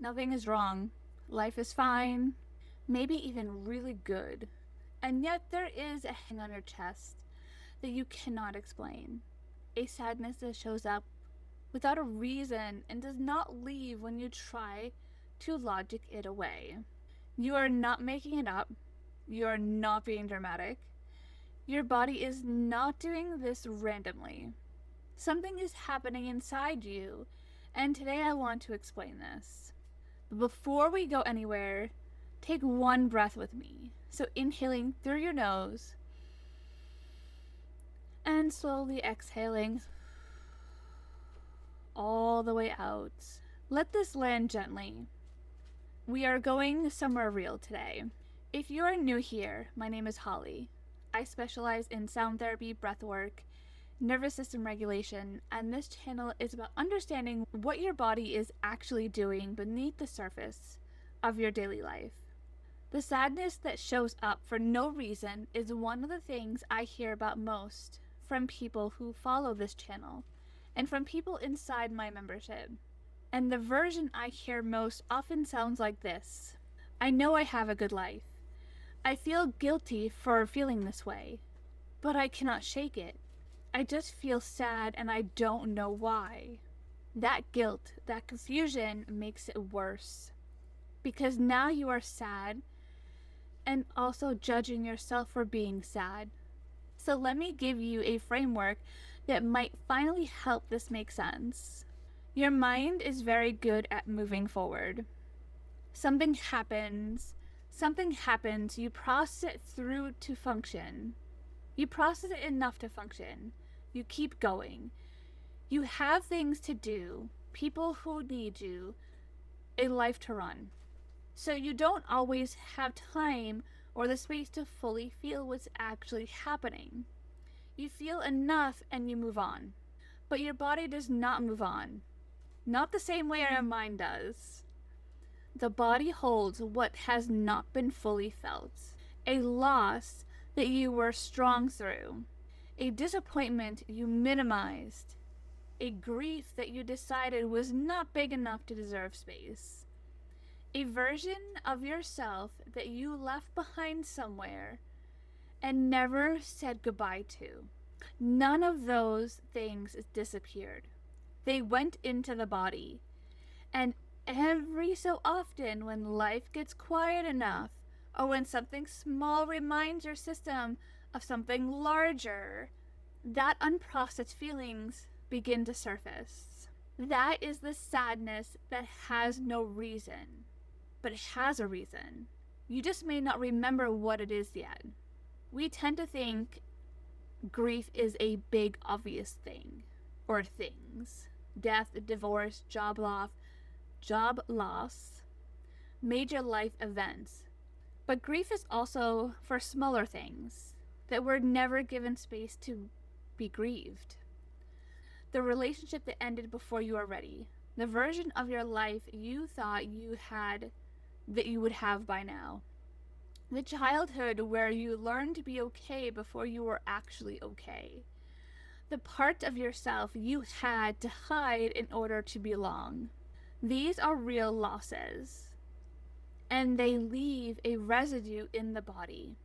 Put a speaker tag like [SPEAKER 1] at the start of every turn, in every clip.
[SPEAKER 1] Nothing is wrong. Life is fine, maybe even really good. And yet there is a hang on your chest that you cannot explain. A sadness that shows up without a reason and does not leave when you try to logic it away. You are not making it up. You are not being dramatic. Your body is not doing this randomly. Something is happening inside you, and today I want to explain this. But before we go anywhere, take one breath with me. So inhaling through your nose and slowly exhaling all the way out. Let this land gently. We are going somewhere real today. If you are new here, my name is Holly. I specialize in sound therapy, breathwork, nervous system regulation, and this channel is about understanding what your body is actually doing beneath the surface of your daily life. The sadness that shows up for no reason is one of the things I hear about most from people who follow this channel and from people inside my membership. And the version I hear most often sounds like this. I know I have a good life. I feel guilty for feeling this way, but I cannot shake it. I just feel sad and I don't know why. That guilt, that confusion makes it worse. Because now you are sad and also judging yourself for being sad. So let me give you a framework that might finally help this make sense. Your mind is very good at moving forward. Something happens, you process it through to function. You process it enough to function. You keep going. You have things to do, people who need you, a life to run. So you don't always have time or the space to fully feel what's actually happening. You feel enough and you move on. But your body does not move on. Not the same way our mind does. The body holds what has not been fully felt. A loss that you were strong through. A disappointment you minimized. A grief that you decided was not big enough to deserve space. A version of yourself that you left behind somewhere and never said goodbye to. None of those things disappeared. They went into the body. And every so often, when life gets quiet enough, or when something small reminds your system of something larger, that unprocessed feelings begin to surface. That is the sadness that has no reason. But it has a reason. You just may not remember what it is yet. We tend to think grief is a big, obvious thing, or things. Death, divorce, job loss, major life events. But grief is also for smaller things that were never given space to be grieved. The relationship that ended before you are ready. The version of your life you thought you had that you would have by now. The childhood where you learned to be okay before you were actually okay. The part of yourself you had to hide in order to belong. These are real losses, and they leave a residue in the body,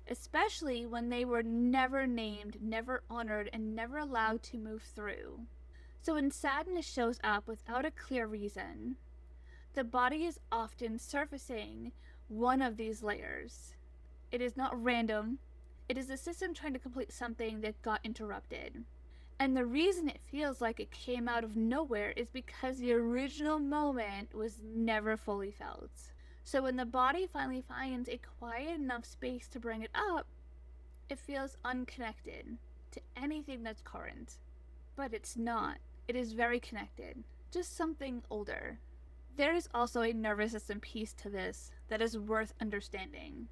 [SPEAKER 1] especially when they were never named, never honored, and never allowed to move through. So when sadness shows up without a clear reason, the body is often surfacing one of these layers. It is not random. It is the system trying to complete something that got interrupted. And the reason it feels like it came out of nowhere is because the original moment was never fully felt. So when the body finally finds a quiet enough space to bring it up, it feels unconnected to anything that's current. But it's not. It is very connected. Just something older. There is also a nervous system piece to this that is worth understanding.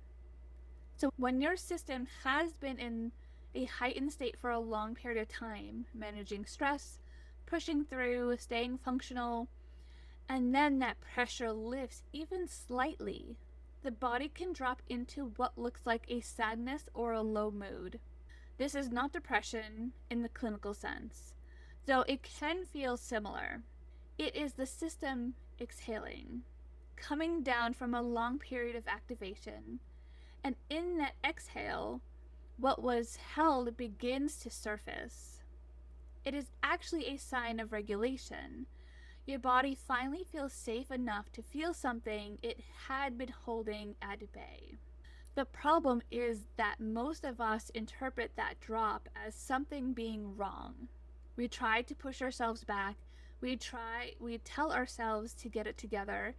[SPEAKER 1] So when your system has been in a heightened state for a long period of time, managing stress, pushing through, staying functional, and then that pressure lifts even slightly, the body can drop into what looks like a sadness or a low mood. This is not depression in the clinical sense, though it can feel similar. It is the system exhaling, coming down from a long period of activation. And in that exhale, what was held begins to surface. It is actually a sign of regulation. Your body finally feels safe enough to feel something it had been holding at bay. The problem is that most of us interpret that drop as something being wrong. We try to push ourselves back, we tell ourselves to get it together,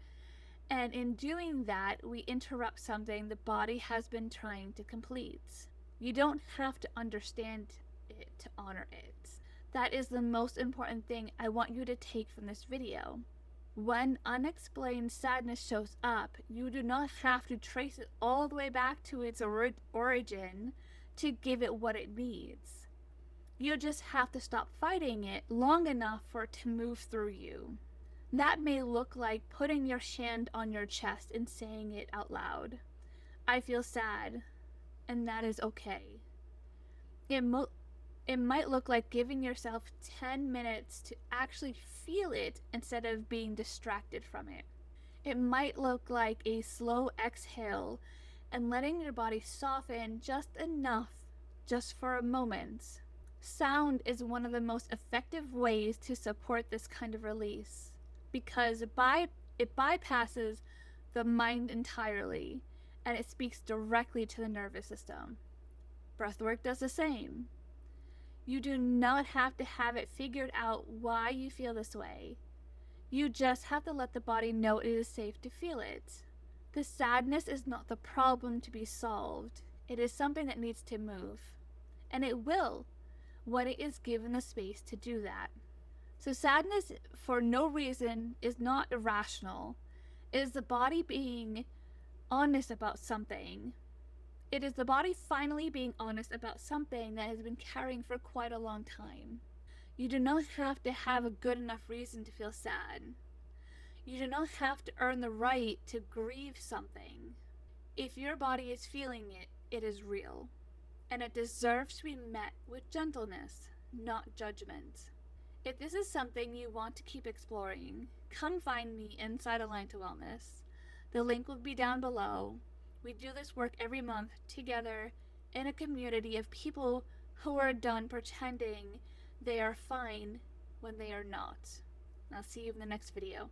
[SPEAKER 1] and in doing that, we interrupt something the body has been trying to complete. You don't have to understand it to honor it. That is the most important thing I want you to take from this video. When unexplained sadness shows up, you do not have to trace it all the way back to its origin to give it what it needs. You just have to stop fighting it long enough for it to move through you. That may look like putting your hand on your chest and saying it out loud. I feel sad, and that is okay. It might look like giving yourself 10 minutes to actually feel it instead of being distracted from it. It might look like a slow exhale and letting your body soften just enough, just for a moment. Sound is one of the most effective ways to support this kind of release because it bypasses the mind entirely and it speaks directly to the nervous system. Breathwork does the same. You do not have to have it figured out why you feel this way. You just have to let the body know it is safe to feel it. The sadness is not the problem to be solved. It is something that needs to move. And it will, when it is given the space to do that. So sadness for no reason is not irrational. It is the body being honest about something. It is the body finally being honest about something that has been carrying for quite a long time. You do not have to have a good enough reason to feel sad. You do not have to earn the right to grieve something. If your body is feeling it, it is real. And it deserves to be met with gentleness, not judgment. If this is something you want to keep exploring, come find me inside Aligned to Wellness. The link will be down below. We do this work every month together in a community of people who are done pretending they are fine when they are not. I'll see you in the next video.